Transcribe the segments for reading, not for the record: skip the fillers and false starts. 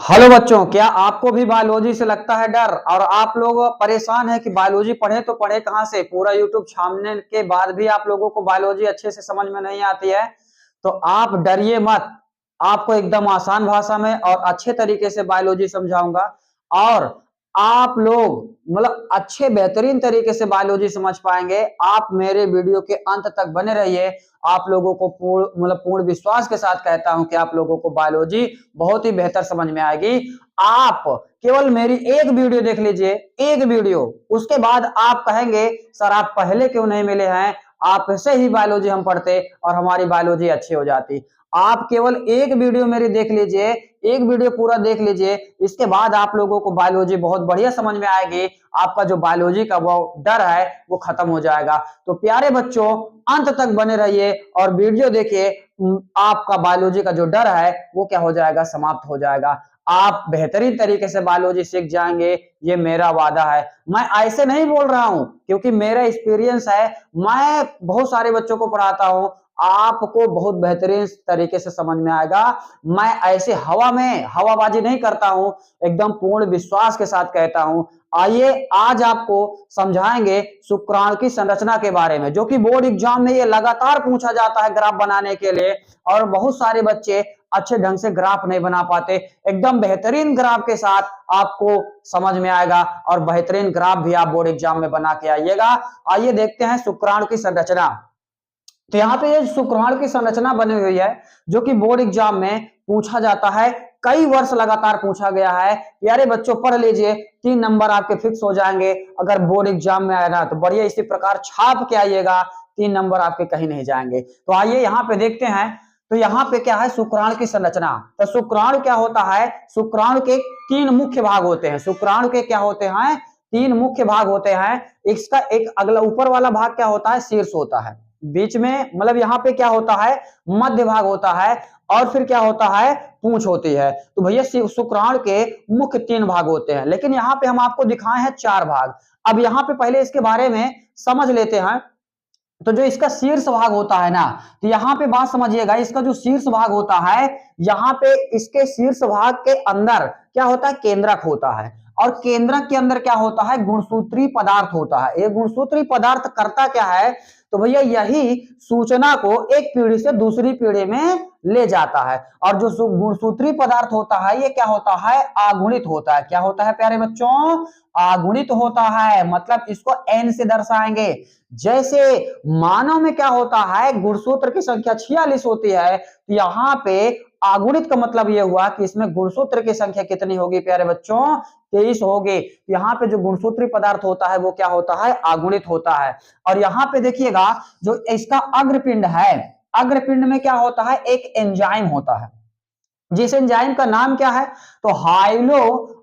Hello बच्चों, क्या आपको भी बायोलॉजी से लगता है डर और आप लोग परेशान है कि बायोलॉजी पढ़े तो पढ़े कहाँ से। पूरा यूट्यूब छानने के बाद भी आप लोगों को बायोलॉजी अच्छे से समझ में नहीं आती है तो आप डरिए मत। आपको एकदम आसान भाषा में और अच्छे तरीके से बायोलॉजी समझाऊंगा और आप लोग मतलब अच्छे बेहतरीन तरीके से बायोलॉजी समझ पाएंगे। आप मेरे वीडियो के अंत तक बने रहिए। आप लोगों को पूर्ण विश्वास के साथ कहता हूं कि आप लोगों को बायोलॉजी बहुत ही बेहतर समझ में आएगी। आप केवल मेरी एक वीडियो देख लीजिए, एक वीडियो, उसके बाद आप कहेंगे सर आप पहले क्यों नहीं मिले हैं, आपसे ही बायोलॉजी हम पढ़ते और हमारी बायोलॉजी अच्छी हो जाती। आप केवल एक वीडियो मेरी देख लीजिए, एक वीडियो पूरा देख लीजिए, इसके बाद आप लोगों को बायोलॉजी बहुत बढ़िया समझ में आएगी। आपका जो बायोलॉजी का वो डर है वो खत्म हो जाएगा। तो प्यारे बच्चों, अंत तक बने रहिए और वीडियो देखिए। आपका बायोलॉजी का जो डर है वो क्या हो जाएगा, समाप्त हो जाएगा। आप बेहतरीन तरीके से बायोलॉजी सीख जाएंगे, ये मेरा वादा है। मैं ऐसे नहीं बोल रहा हूं क्योंकि मेरा एक्सपीरियंस है, मैं बहुत सारे बच्चों को पढ़ाता हूं। आपको बहुत बेहतरीन तरीके से समझ में आएगा। मैं ऐसे हवा में हवाबाजी नहीं करता हूं, एकदम पूर्ण विश्वास के साथ कहता हूं। आइए आज आपको समझाएंगे शुक्राणु की संरचना के बारे में, जो कि बोर्ड एग्जाम में ये लगातार पूछा जाता है ग्राफ बनाने के लिए। और बहुत सारे बच्चे अच्छे ढंग से ग्राफ नहीं बना पाते। एकदम बेहतरीन ग्राफ के साथ आपको समझ में आएगा और बेहतरीन ग्राफ भी आप बोर्ड एग्जाम में बना के आइएगा। आइए देखते हैं शुक्राणु की संरचना। तो यहाँ पे ये शुक्राणु की संरचना बनी हुई है जो कि बोर्ड एग्जाम में पूछा जाता है, कई वर्ष लगातार पूछा गया है। यारे बच्चों पढ़ लीजिए, 3 नंबर आपके फिक्स हो जाएंगे अगर बोर्ड एग्जाम में आए ना तो बढ़िया इसी प्रकार छाप के आइएगा, 3 नंबर आपके कहीं नहीं जाएंगे। तो आइए यहाँ पे देखते हैं। तो यहाँ पे क्या है, शुक्राणु की संरचना। तो शुक्राणु क्या होता है, शुक्राणु के 3 मुख्य भाग होते हैं। शुक्राणु के क्या होते हैं, 3 मुख्य भाग होते हैं। इसका एक अगला ऊपर वाला भाग क्या होता है, शीर्ष होता है। बीच में मतलब यहाँ पे क्या होता है, मध्य भाग होता है और फिर क्या होता है, पूंछ होती है। तो भैया शुक्राणु के मुख्य 3 भाग होते हैं, लेकिन यहाँ पे हम आपको दिखाए हैं 4 भाग। अब यहाँ पे पहले इसके बारे में समझ लेते हैं। तो जो इसका शीर्ष भाग होता है ना, तो यहाँ पे बात समझिएगा, इसका जो शीर्ष भाग होता है, यहाँ पे इसके शीर्ष भाग के अंदर क्या होता है, केंद्रक होता है। और केंद्रक के अंदर क्या होता है, गुणसूत्री पदार्थ होता है। ये गुणसूत्री पदार्थ करता क्या है, तो भैया यही सूचना को एक पीढ़ी से दूसरी पीढ़ी में ले जाता है। और जो गुणसूत्री पदार्थ होता है ये क्या होता है, आगुणित होता है। क्या होता है प्यारे बच्चों, आगुणित होता है। मतलब इसको एन से दर्शाएंगे। जैसे मानव में क्या होता है, गुणसूत्र की संख्या 46 होती है, तो यहाँ पे आगुणित का मतलब यह हुआ कि इसमें गुणसूत्र की संख्या कितनी होगी प्यारे बच्चों, 23 होगी। यहाँ पे जो गुणसूत्री पदार्थ होता है वो क्या होता है, आगुणित होता है। और यहाँ पे देखिएगा जो इसका अग्रपिंड है, अग्रपिंड में क्या होता है, एक एंजाइम होता है। जिस एंजाइम का नाम क्या है, तो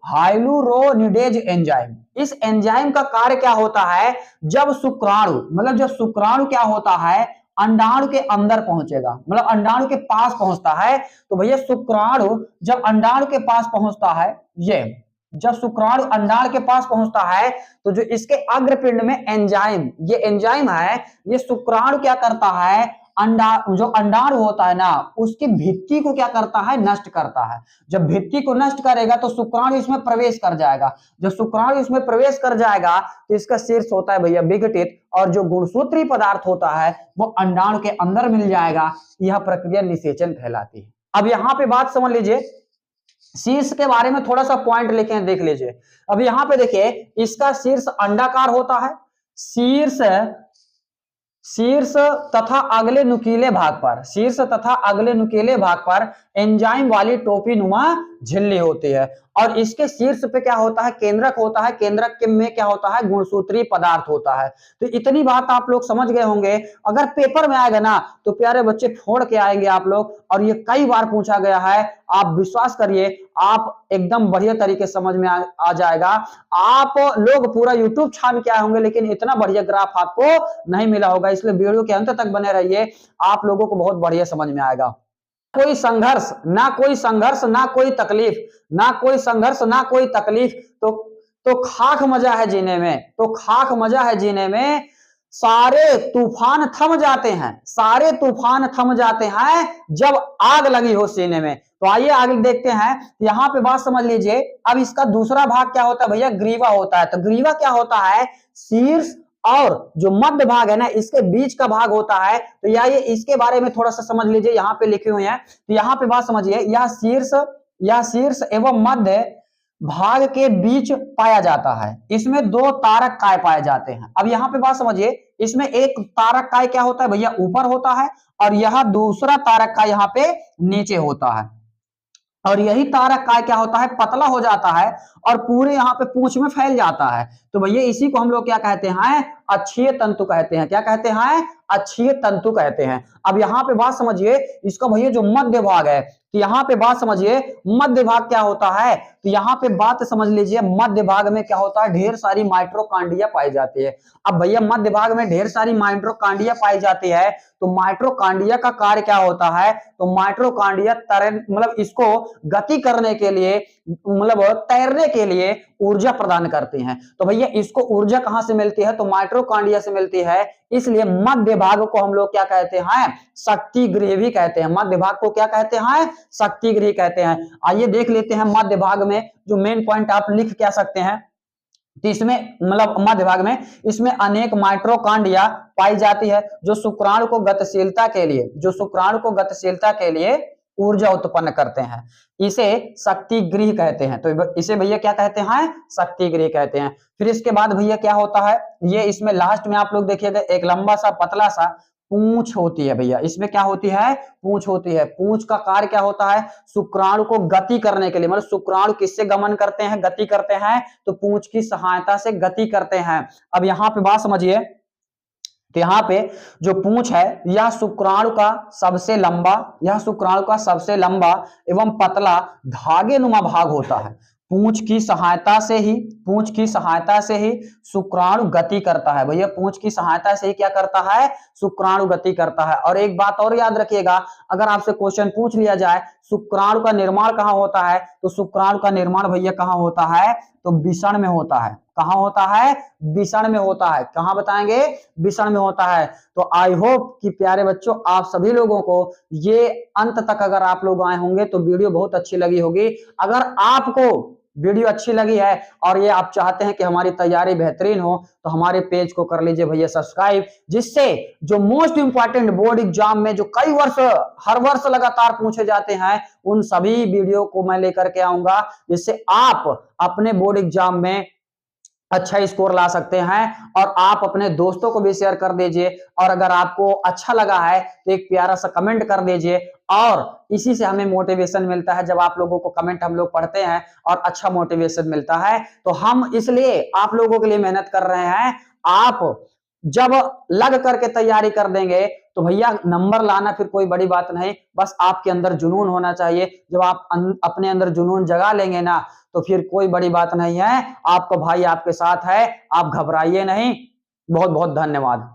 हाइलुरोनिडेज एंजाइम। इस एंजाइम का कार्य क्या होता है, जब शुक्राणु मतलब जब शुक्राणु क्या होता है, अंडाणु के अंदर पहुंचेगा, मतलब अंडाणु के पास पहुंचता है। तो भैया शुक्राणु जब अंडाणु के पास पहुंचता है, ये जब शुक्राणु अंडाणु के पास पहुंचता है तो जो इसके अग्रपिंड में एंजाइम, ये एंजाइम है, ये शुक्राणु क्या करता है, अंडा जो अंडाणु होता है ना उसकी भित्ति को क्या करता है, नष्ट करता है। जब भित्ति को नष्ट करेगा तो शुक्राणु इसमें प्रवेश कर जाएगा। जब शुक्राणु इसमें प्रवेश कर जाएगा तो इसका शीर्ष होता है भैया विघटित, और जो गुणसूत्री पदार्थ होता है वो अंडाणु के अंदर मिल जाएगा। यह प्रक्रिया निषेचन कहलाती है। अब यहाँ पे बात समझ लीजिए, शीर्ष के बारे में थोड़ा सा पॉइंट लिखे हैं, देख लीजिए। अब यहाँ पे देखिए इसका शीर्ष अंडाकार होता है। शीर्ष तथा अगले नुकीले भाग पर, शीर्ष तथा अगले नुकीले भाग पर एंजाइम वाली टोपी नुमा झिल्ली होती है। और इसके शीर्ष पे क्या होता है, केंद्रक होता है। केंद्रक के में क्या होता है, गुणसूत्री पदार्थ होता है। तो इतनी बात आप लोग समझ गए होंगे। अगर पेपर में आएगा ना तो प्यारे बच्चे फोड़ के आएंगे आप लोग, और ये कई बार पूछा गया है। आप विश्वास करिए, आप एकदम बढ़िया तरीके समझ में आ जाएगा। आप लोग पूरा यूट्यूब छान के आए होंगे लेकिन इतना बढ़िया ग्राफ आपको नहीं मिला होगा, इसलिए वीडियो के अंत तक बने रहिए, आप लोगों को बहुत बढ़िया समझ में आएगा। कोई संघर्ष ना कोई संघर्ष ना कोई तकलीफ, ना कोई संघर्ष ना कोई तकलीफ, तो खाक मजा है जीने में, तो खाक मजा है जीने में। सारे तूफान थम जाते हैं, सारे तूफान थम जाते हैं जब आग लगी हो सीने में। तो आइए आगे देखते हैं। यहां पे बात समझ लीजिए। अब इसका दूसरा भाग क्या होता है भैया, ग्रीवा होता है। तो ग्रीवा क्या होता है, शीर्ष और जो मध्य भाग है ना, इसके बीच का भाग होता है। तो ये इसके बारे में थोड़ा सा समझ लीजिए, यहाँ पे लिखे हुए हैं। तो यहाँ पे बात समझिए, यह शीर्ष एवं मध्य भाग के बीच पाया जाता है। इसमें दो तारक काय पाए जाते हैं। अब यहाँ पे बात समझिए, इसमें एक तारक काय क्या होता है भैया, ऊपर होता है, और यह दूसरा तारक काय यहाँ पे नीचे होता है। और यही तारक काय क्या होता है, पतला हो जाता है और पूरे यहाँ पे पूंछ में फैल जाता है। तो भैया इसी को हम लोग क्या कहते हैं, अक्षीय तंतु कहते हैं। क्या कहते हैं, अक्षीय तंतु कहते हैं। अब यहाँ पे बात समझिए, इसका भैया जो मध्य भाग है, तो यहाँ पे बात समझिए मध्य भाग क्या होता है। तो यहाँ पे बात समझ लीजिए, मध्य भाग में क्या होता है, ढेर सारी माइट्रोकांडिया पाई जाती है। अब भैया मध्य भाग में ढेर सारी माइट्रोकांडिया पाई जाती है, तो माइट्रोकांडिया का कार्य क्या होता है, तो माइट्रोकांडिया मतलब इसको गति करने के लिए, मतलब तैरने के लिए ऊर्जा प्रदान करती हैं। तो भैया इसको ऊर्जा कहां से मिलती है, तो माइट्रोकांडिया से मिलती है। इसलिए मध्य भाग को हम लोग क्या कहते हैं, शक्ति गृह भी कहते हैं। मध्य भाग को क्या कहते हैं, शक्ति गृह कहते हैं। आइए देख लेते हैं मध्य भाग में जो मेन पॉइंट आप लिख क्या सकते हैं। तो इसमें मतलब मध्य भाग में इसमें अनेक माइट्रोकांडिया पाई जाती है जो शुक्राणु को गतिशीलता के लिए ऊर्जा उत्पन्न करते हैं। इसे शक्ति गृह कहते हैं। तो इसे भैया क्या कहते हैं, शक्ति गृह कहते हैं। फिर इसके बाद भैया क्या होता है, ये इसमें लास्ट में आप लोग देखिएगा एक लंबा सा पतला सा पूंछ होती है। भैया इसमें क्या होती है, पूंछ होती है। पूंछ का कार्य क्या होता है, शुक्राणु को गति करने के लिए, मतलब शुक्राणु किससे गमन करते हैं, गति करते हैं, तो पूंछ की सहायता से गति करते हैं। अब यहाँ पे बात समझिए, तो यहाँ पे जो पूंछ है यह शुक्राणु का सबसे लंबा एवं पतला धागे नुमा भाग होता है। पूंछ की सहायता से ही शुक्राणु गति करता है। भैया पूंछ की सहायता से ही क्या करता है, शुक्राणु गति करता है। और एक बात और याद रखिएगा, अगर आपसे क्वेश्चन पूछ लिया जाए शुक्राणु का निर्माण कहाँ होता है, तो शुक्राणु का निर्माण भैया कहाँ होता है, तो विषण में होता है। कहाँ होता है, विषण में होता है। कहाँ बताएंगे, विषण में होता है। तो आई होप कि प्यारे बच्चों आप सभी लोगों को ये अंत तक अगर आप लोग आए होंगे तो वीडियो बहुत अच्छी लगी होगी। अगर आपको वीडियो अच्छी लगी है और ये आप चाहते हैं कि हमारी तैयारी बेहतरीन हो, तो हमारे पेज को कर लीजिए भैया सब्सक्राइब, जिससे जो मोस्ट इंपॉर्टेंट बोर्ड एग्जाम में जो कई वर्ष हर वर्ष लगातार पूछे जाते हैं, उन सभी वीडियो को मैं लेकर के आऊंगा, जिससे आप अपने बोर्ड एग्जाम में अच्छा स्कोर ला सकते हैं। और आप अपने दोस्तों को भी शेयर कर दीजिए। और अगर आपको अच्छा लगा है तो एक प्यारा सा कमेंट कर दीजिए। और इसी से हमें मोटिवेशन मिलता है, जब आप लोगों को कमेंट हम लोग पढ़ते हैं और अच्छा मोटिवेशन मिलता है, तो हम इसलिए आप लोगों के लिए मेहनत कर रहे हैं। आप जब लग करके तैयारी कर देंगे तो भैया नंबर लाना फिर कोई बड़ी बात नहीं, बस आपके अंदर जुनून होना चाहिए। जब आप अपने अंदर जुनून जगा लेंगे ना, तो फिर कोई बड़ी बात नहीं है। आपका भाई आपके साथ है, आप घबराइए नहीं। बहुत बहुत धन्यवाद।